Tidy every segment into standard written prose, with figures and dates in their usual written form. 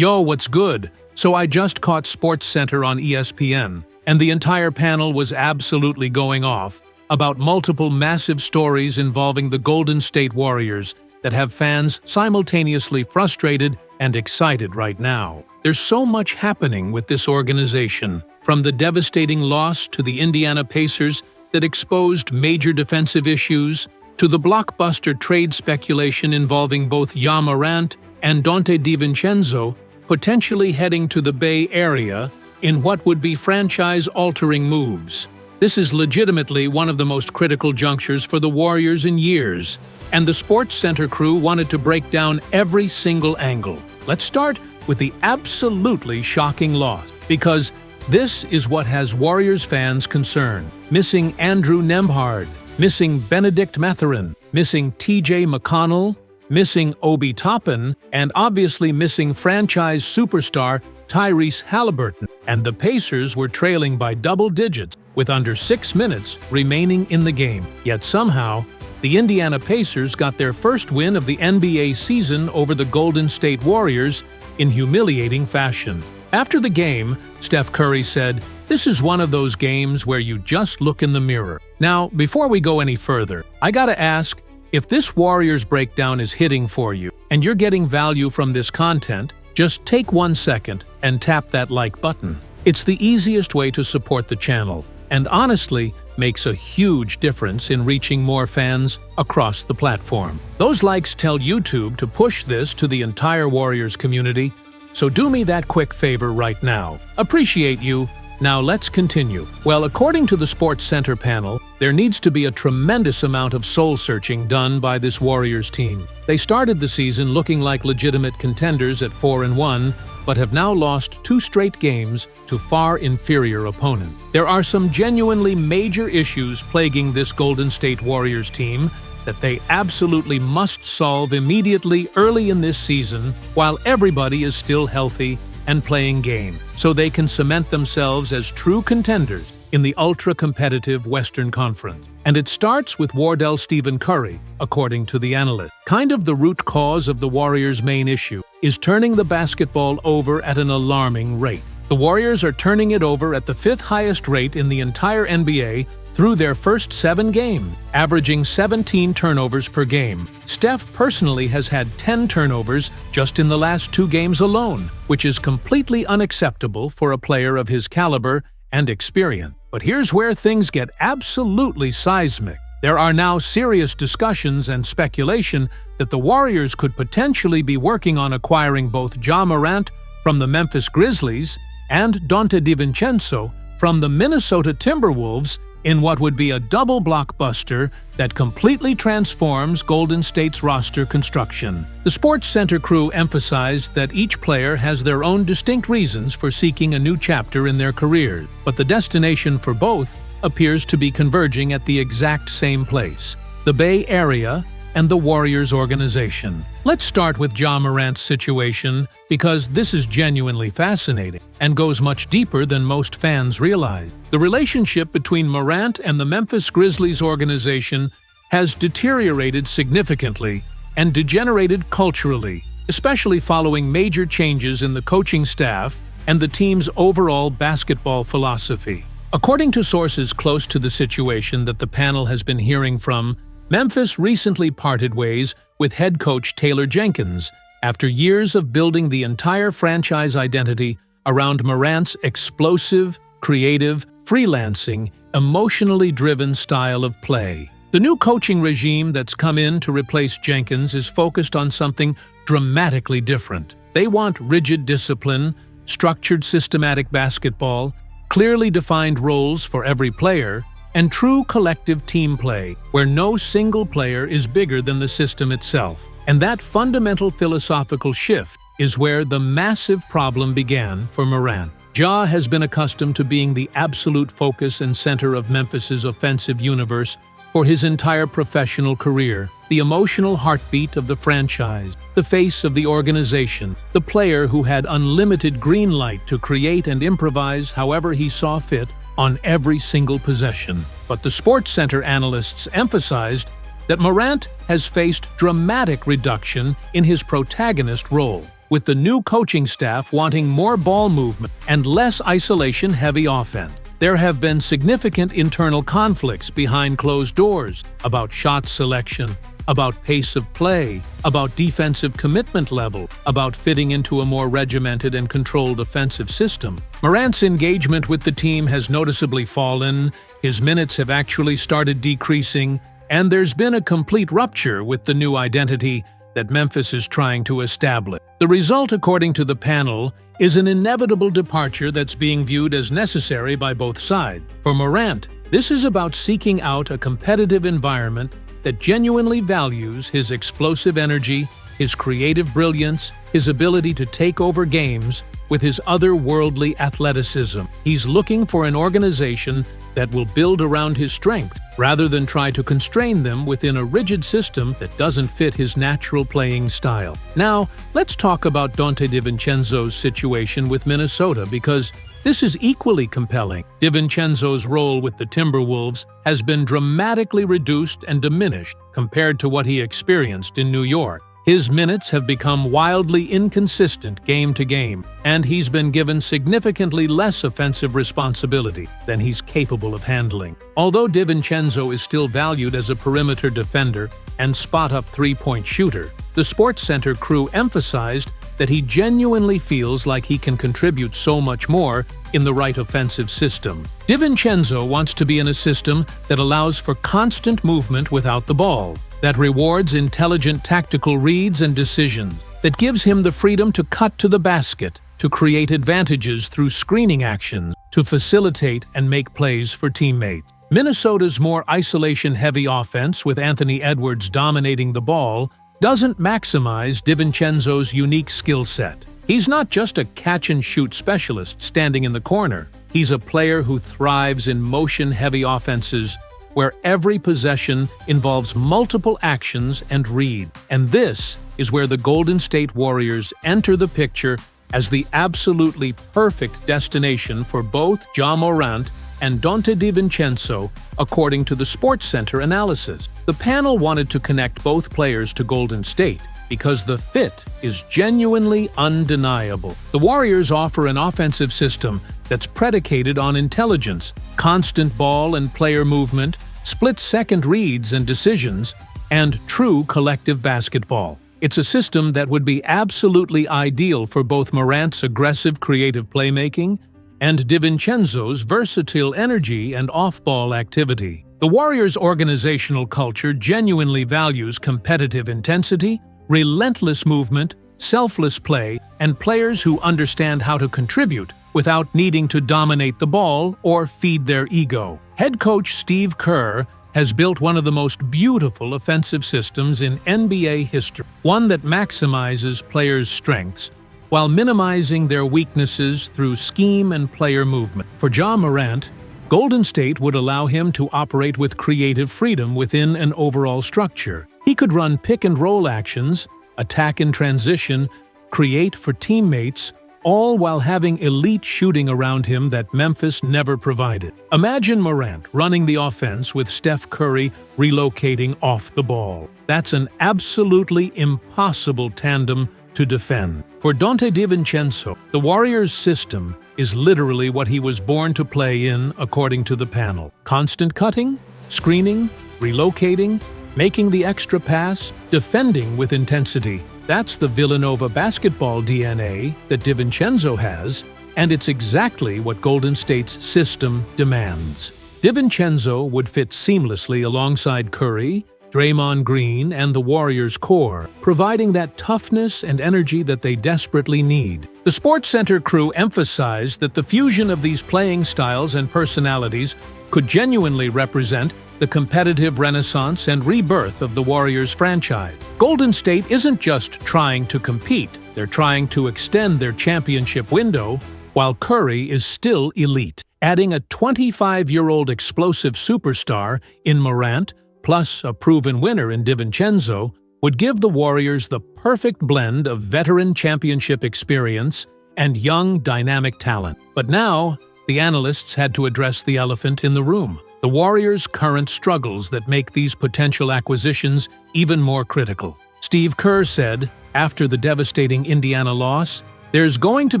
Yo, what's good? So I just caught SportsCenter on ESPN, and the entire panel was absolutely going off about multiple massive stories involving the Golden State Warriors that have fans simultaneously frustrated and excited right now. There's so much happening with this organization, from the devastating loss to the Indiana Pacers that exposed major defensive issues, to the blockbuster trade speculation involving both Ja Morant and Donte DiVincenzo potentially heading to the Bay Area in what would be franchise-altering moves. This is legitimately one of the most critical junctures for the Warriors in years, and the SportsCenter crew wanted to break down every single angle. Let's start with the absolutely shocking loss, because this is what has Warriors fans concerned. Missing Andrew Nembhard, missing Benedict Mathurin, missing TJ McConnell, missing Obi Toppin, and obviously missing franchise superstar Tyrese Halliburton. And the Pacers were trailing by double digits with under 6 minutes remaining in the game. Yet somehow, the Indiana Pacers got their first win of the NBA season over the Golden State Warriors in humiliating fashion. After the game, Steph Curry said, "This is one of those games where you just look in the mirror." Now, before we go any further, I gotta ask, if this Warriors breakdown is hitting for you and you're getting value from this content, just take 1 second and tap that like button. It's the easiest way to support the channel, and honestly, makes a huge difference in reaching more fans across the platform. Those likes tell YouTube to push this to the entire Warriors community, so do me that quick favor right now. Appreciate you. Now let's continue. Well, according to the SportsCenter panel, there needs to be a tremendous amount of soul-searching done by this Warriors team. They started the season looking like legitimate contenders at 4-1, but have now lost 2 straight games to far inferior opponents. There are some genuinely major issues plaguing this Golden State Warriors team that they absolutely must solve immediately early in this season while everybody is still healthy and playing game, so they can cement themselves as true contenders in the ultra-competitive Western Conference. And it starts with Wardell Stephen Curry, according to the analyst. Kind of the root cause of the Warriors' main issue is turning the basketball over at an alarming rate. The Warriors are turning it over at the 5th highest rate in the entire NBA through their first 7 games, averaging 17 turnovers per game. Steph personally has had 10 turnovers just in the last 2 games alone, which is completely unacceptable for a player of his caliber and experience. But here's where things get absolutely seismic. There are now serious discussions and speculation that the Warriors could potentially be working on acquiring both Ja Morant from the Memphis Grizzlies and Donte DiVincenzo from the Minnesota Timberwolves in what would be a double blockbuster that completely transforms Golden State's roster construction. The SportsCenter crew emphasized that each player has their own distinct reasons for seeking a new chapter in their careers, but the destination for both appears to be converging at the exact same place: the Bay Area and the Warriors organization. Let's start with Ja Morant's situation, because this is genuinely fascinating and goes much deeper than most fans realize. The relationship between Morant and the Memphis Grizzlies organization has deteriorated significantly and degenerated culturally, especially following major changes in the coaching staff and the team's overall basketball philosophy. According to sources close to the situation that the panel has been hearing from, Memphis recently parted ways with head coach Taylor Jenkins after years of building the entire franchise identity around Morant's explosive, creative, freelancing, emotionally driven style of play. The new coaching regime that's come in to replace Jenkins is focused on something dramatically different. They want rigid discipline, structured systematic basketball, clearly defined roles for every player, and true collective team play, where no single player is bigger than the system itself. And that fundamental philosophical shift is where the massive problem began for Morant. Ja has been accustomed to being the absolute focus and center of Memphis's offensive universe for his entire professional career, the emotional heartbeat of the franchise, the face of the organization, the player who had unlimited green light to create and improvise however he saw fit on every single possession. But the SportsCenter analysts emphasized that Morant has faced dramatic reduction in his protagonist role. with the new coaching staff wanting more ball movement and less isolation-heavy offense. There have been significant internal conflicts behind closed doors about shot selection, about pace of play, about defensive commitment level, about fitting into a more regimented and controlled offensive system. Morant's engagement with the team has noticeably fallen, his minutes have actually started decreasing, and there's been a complete rupture with the new identity that Memphis is trying to establish. The result, according to the panel, is an inevitable departure that's being viewed as necessary by both sides. For Morant, this is about seeking out a competitive environment that genuinely values his explosive energy, his creative brilliance, his ability to take over games with his otherworldly athleticism. He's looking for an organization that will build around his strengths, rather than try to constrain them within a rigid system that doesn't fit his natural playing style. Now, let's talk about Donte DiVincenzo's situation with Minnesota, because this is equally compelling. DiVincenzo's role with the Timberwolves has been dramatically reduced and diminished compared to what he experienced in New York. His minutes have become wildly inconsistent game to game, and he's been given significantly less offensive responsibility than he's capable of handling. Although DiVincenzo is still valued as a perimeter defender and spot-up three-point shooter, the SportsCenter crew emphasized that he genuinely feels like he can contribute so much more in the right offensive system. DiVincenzo wants to be in a system that allows for constant movement without the ball, that rewards intelligent tactical reads and decisions, that gives him the freedom to cut to the basket, to create advantages through screening actions, to facilitate and make plays for teammates. Minnesota's more isolation-heavy offense, with Anthony Edwards dominating the ball, doesn't maximize DiVincenzo's unique skill set. He's not just a catch-and-shoot specialist standing in the corner. He's a player who thrives in motion-heavy offenses where every possession involves multiple actions and read. And this is where the Golden State Warriors enter the picture as the absolutely perfect destination for both Ja Morant and Donte DiVincenzo, according to the SportsCenter analysis. The panel wanted to connect both players to Golden State because the fit is genuinely undeniable. The Warriors offer an offensive system that's predicated on intelligence, constant ball and player movement, split-second reads and decisions, and true collective basketball. It's a system that would be absolutely ideal for both Morant's aggressive creative playmaking and DiVincenzo's versatile energy and off-ball activity. The Warriors' organizational culture genuinely values competitive intensity, relentless movement, selfless play, and players who understand how to contribute without needing to dominate the ball or feed their ego. Head coach Steve Kerr has built one of the most beautiful offensive systems in NBA history, one that maximizes players' strengths while minimizing their weaknesses through scheme and player movement. For Ja Morant, Golden State would allow him to operate with creative freedom within an overall structure. He could run pick-and-roll actions, attack in transition, create for teammates, all while having elite shooting around him that Memphis never provided. Imagine Morant running the offense with Steph Curry relocating off the ball. That's an absolutely impossible tandem to defend. For Donte DiVincenzo, the Warriors' system is literally what he was born to play in, according to the panel. Constant cutting, screening, relocating, making the extra pass, defending with intensity. That's the Villanova basketball DNA that DiVincenzo has, and it's exactly what Golden State's system demands. DiVincenzo would fit seamlessly alongside Curry, Draymond Green, and the Warriors' core, providing that toughness and energy that they desperately need. The SportsCenter crew emphasized that the fusion of these playing styles and personalities could genuinely represent the competitive renaissance and rebirth of the Warriors franchise. Golden State isn't just trying to compete, they're trying to extend their championship window, while Curry is still elite. Adding a 25-year-old explosive superstar in Morant, plus a proven winner in DiVincenzo, would give the Warriors the perfect blend of veteran championship experience and young, dynamic talent. But now, the analysts had to address the elephant in the room: the Warriors' current struggles that make these potential acquisitions even more critical. Steve Kerr said, after the devastating Indiana loss, there's going to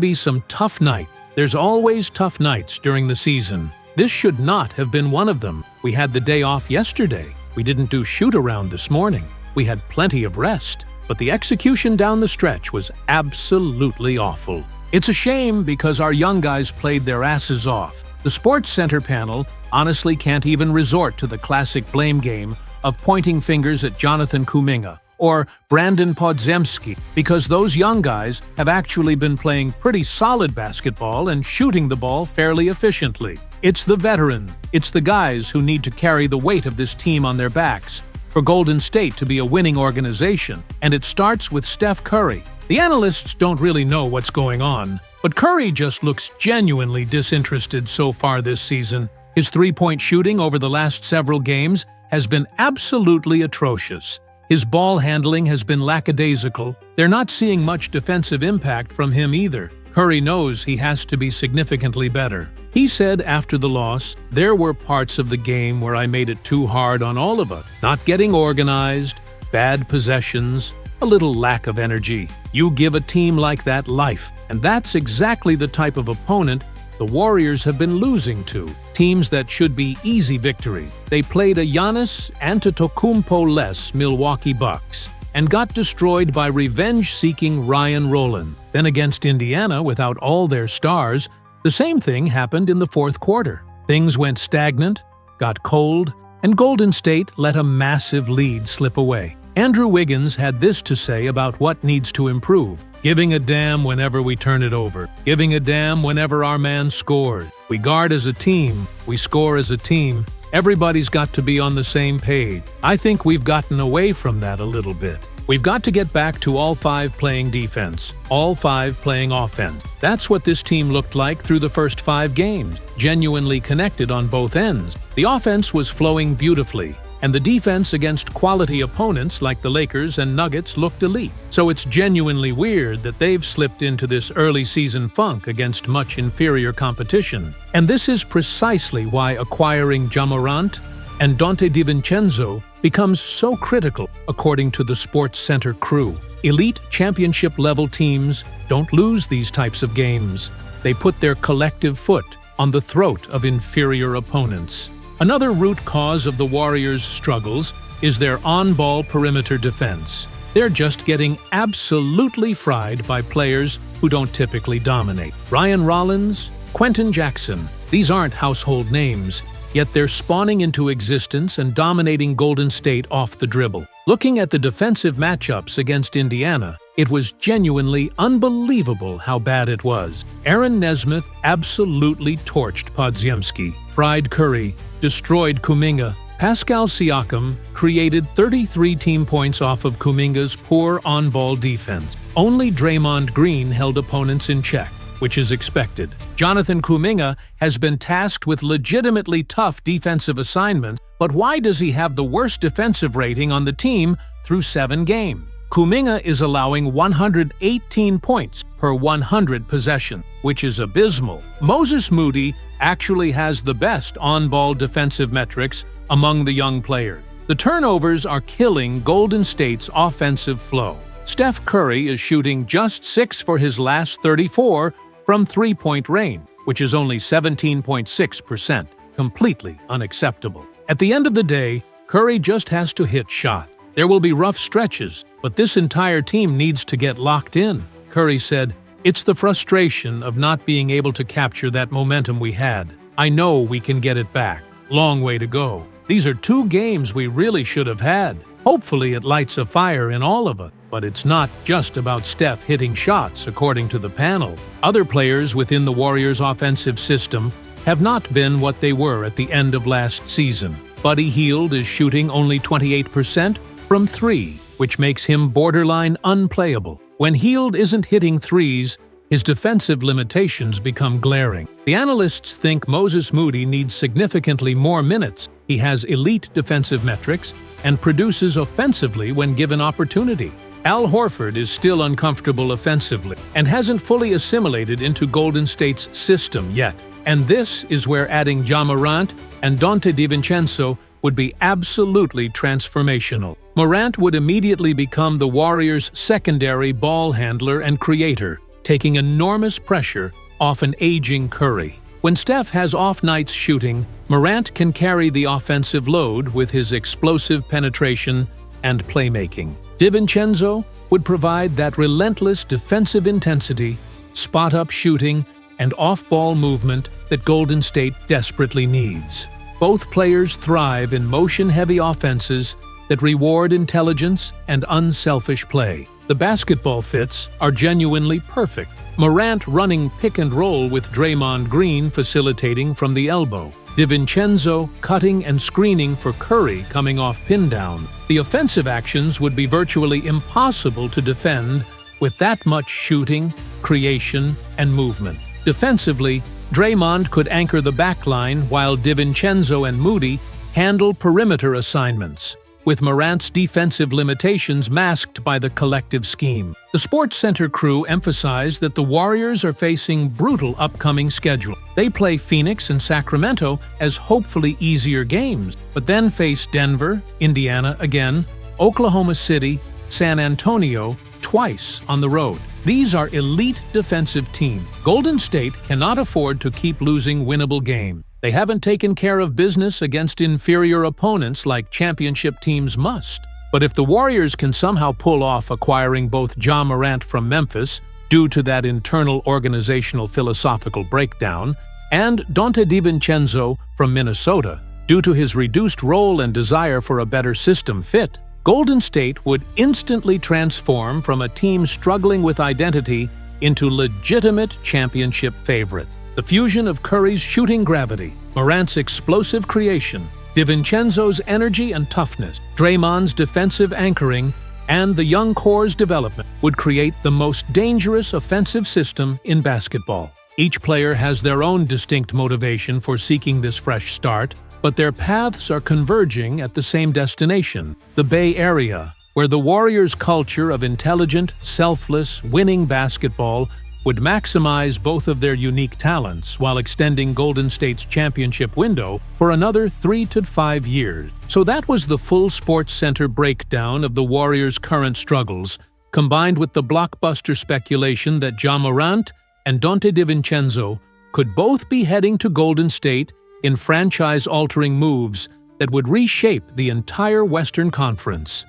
be some tough nights. There's always tough nights during the season. This should not have been one of them. We had the day off yesterday. We didn't do shoot-around this morning. We had plenty of rest. But the execution down the stretch was absolutely awful. It's a shame because our young guys played their asses off. The Sports Center panel honestly can't even resort to the classic blame game of pointing fingers at Jonathan Kuminga or Brandon Podziemski, because those young guys have actually been playing pretty solid basketball and shooting the ball fairly efficiently. It's the veteran, it's the guys who need to carry the weight of this team on their backs for Golden State to be a winning organization, and it starts with Steph Curry. The analysts don't really know what's going on, but Curry just looks genuinely disinterested so far this season. His three-point shooting over the last several games has been absolutely atrocious. His ball handling has been lackadaisical. They're not seeing much defensive impact from him either. Curry knows he has to be significantly better. He said after the loss, "There were parts of the game where I made it too hard on all of us. Not getting organized, bad possessions, a little lack of energy. You give a team like that life." And that's exactly the type of opponent the Warriors have been losing to. Teams that should be easy victories. They played a Giannis Antetokounmpo-less Milwaukee Bucks and got destroyed by revenge-seeking Ryan Roland. Then against Indiana, without all their stars, the same thing happened in the fourth quarter. Things went stagnant, got cold, and Golden State let a massive lead slip away. Andrew Wiggins had this to say about what needs to improve. "Giving a damn whenever we turn it over. Giving a damn whenever our man scores. We guard as a team. We score as a team. Everybody's got to be on the same page." I think we've gotten away from that a little bit. We've got to get back to all five playing defense, all five playing offense. That's what this team looked like through the first 5 games, genuinely connected on both ends. The offense was flowing beautifully, and the defense against quality opponents like the Lakers and Nuggets looked elite. So it's genuinely weird that they've slipped into this early season funk against much inferior competition. And this is precisely why acquiring Ja Morant and Donte DiVincenzo becomes so critical, according to the Sports Center crew. Elite championship-level teams don't lose these types of games. They put their collective foot on the throat of inferior opponents. Another root cause of the Warriors' struggles is their on-ball perimeter defense. They're just getting absolutely fried by players who don't typically dominate. Ryan Rollins, Quentin Jackson, these aren't household names, yet they're spawning into existence and dominating Golden State off the dribble. Looking at the defensive matchups against Indiana, it was genuinely unbelievable how bad it was. Aaron Nesmith absolutely torched Podziemski, fried Curry, destroyed Kuminga. Pascal Siakam created 33 team points off of Kuminga's poor on-ball defense. Only Draymond Green held opponents in check, which is expected. Jonathan Kuminga has been tasked with legitimately tough defensive assignments, but why does he have the worst defensive rating on the team through 7 games? Kuminga is allowing 118 points per 100 possessions, which is abysmal. Moses Moody actually has the best on-ball defensive metrics among the young players. The turnovers are killing Golden State's offensive flow. Steph Curry is shooting just 6 for his last 34 from three-point range, which is only 17.6%, completely unacceptable. At the end of the day, Curry just has to hit shots. There will be rough stretches, but this entire team needs to get locked in. Curry said, "It's the frustration of not being able to capture that momentum we had. I know we can get it back. Long way to go. These are 2 games we really should have had. Hopefully it lights a fire in all of us. But it's not just about Steph hitting shots, according to the panel. Other players within the Warriors' offensive system have not been what they were at the end of last season. Buddy Hield is shooting only 28% from 3, which makes him borderline unplayable. When Hield isn't hitting threes, his defensive limitations become glaring. The analysts think Moses Moody needs significantly more minutes. He has elite defensive metrics and produces offensively when given opportunity. Al Horford is still uncomfortable offensively and hasn't fully assimilated into Golden State's system yet. And this is where adding Ja Morant and Donte DiVincenzo would be absolutely transformational. Morant would immediately become the Warriors' secondary ball handler and creator, taking enormous pressure off an aging Curry. When Steph has off nights shooting, Morant can carry the offensive load with his explosive penetration and playmaking. DiVincenzo would provide that relentless defensive intensity, spot-up shooting, and off-ball movement that Golden State desperately needs. Both players thrive in motion-heavy offenses that reward intelligence and unselfish play. The basketball fits are genuinely perfect. Morant running pick and roll with Draymond Green facilitating from the elbow. DiVincenzo cutting and screening for Curry coming off pin down. The offensive actions would be virtually impossible to defend with that much shooting, creation, and movement. Defensively, Draymond could anchor the backline while DiVincenzo and Moody handle perimeter assignments, with Morant's defensive limitations masked by the collective scheme. The SportsCenter crew emphasized that the Warriors are facing brutal upcoming schedule. They play Phoenix and Sacramento as hopefully easier games, but then face Denver, Indiana again, Oklahoma City, San Antonio twice on the road. These are elite defensive teams. Golden State cannot afford to keep losing winnable games. They haven't taken care of business against inferior opponents like championship teams must. But if the Warriors can somehow pull off acquiring both Ja Morant from Memphis due to that internal organizational philosophical breakdown, and Donte DiVincenzo from Minnesota due to his reduced role and desire for a better system fit, Golden State would instantly transform from a team struggling with identity into legitimate championship favorite. The fusion of Curry's shooting gravity, Morant's explosive creation, DiVincenzo's energy and toughness, Draymond's defensive anchoring, and the young core's development would create the most dangerous offensive system in basketball. Each player has their own distinct motivation for seeking this fresh start, but their paths are converging at the same destination, the Bay Area, where the Warriors' culture of intelligent, selfless, winning basketball would maximize both of their unique talents while extending Golden State's championship window for another 3 to 5 years. So that was the full SportsCenter breakdown of the Warriors' current struggles, combined with the blockbuster speculation that Ja Morant and Donte DiVincenzo could both be heading to Golden State in franchise-altering moves that would reshape the entire Western Conference.